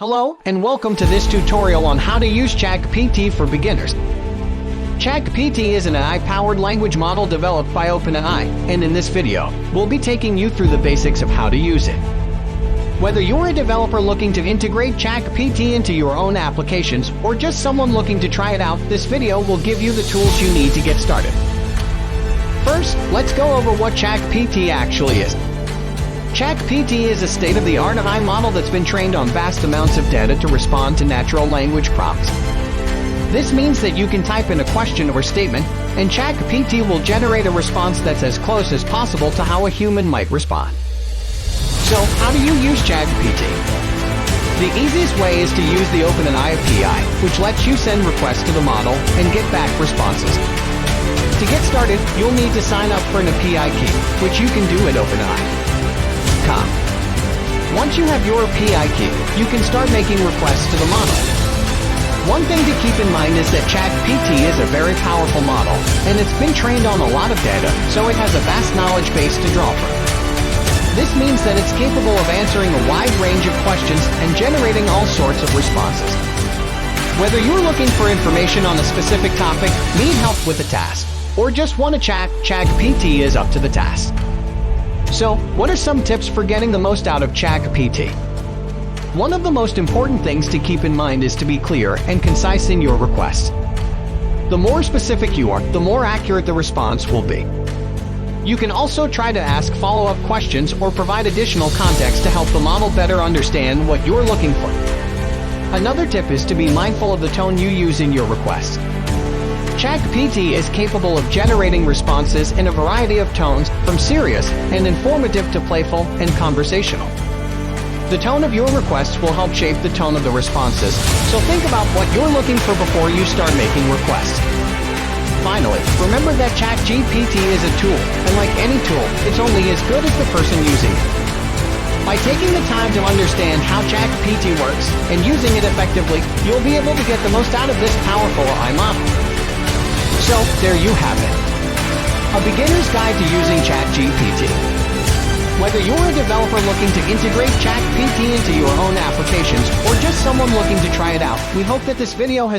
Hello, and welcome to this tutorial on how to use ChatGPT for beginners. ChatGPT is an AI-powered language model developed by OpenAI, and in this video, we'll be taking you through the basics of how to use it. Whether you're a developer looking to integrate ChatGPT into your own applications, or just someone looking to try it out, this video will give you the tools you need to get started. First, let's go over what ChatGPT actually is. ChatGPT is a state-of-the-art AI model that's been trained on vast amounts of data to respond to natural language prompts. This means that you can type in a question or statement, and ChatGPT will generate a response that's as close as possible to how a human might respond. So, how do you use ChatGPT? The easiest way is to use the OpenAI API, which lets you send requests to the model and get back responses. To get started, you'll need to sign up for an API key, which you can do at OpenAI. Once you have your API key, you can start making requests to the model. One thing to keep in mind is that ChatGPT is a very powerful model, and it's been trained on a lot of data, so it has a vast knowledge base to draw from. This means that it's capable of answering a wide range of questions and generating all sorts of responses. Whether you're looking for information on a specific topic, need help with a task, or just want to chat, ChatGPT is up to the task. So, what are some tips for getting the most out of ChatGPT? One of the most important things to keep in mind is to be clear and concise in your requests. The more specific you are, the more accurate the response will be. You can also try to ask follow-up questions or provide additional context to help the model better understand what you're looking for. Another tip is to be mindful of the tone you use in your requests. ChatGPT is capable of generating responses in a variety of tones, from serious and informative to playful and conversational. The tone of your requests will help shape the tone of the responses, so think about what you're looking for before you start making requests. Finally, remember that ChatGPT is a tool, and like any tool, it's only as good as the person using it. By taking the time to understand how ChatGPT works and using it effectively, you'll be able to get the most out of this powerful AI model. So, there you have it. A beginner's guide to using ChatGPT. Whether you're a developer looking to integrate ChatGPT into your own applications or just someone looking to try it out, we hope that this video has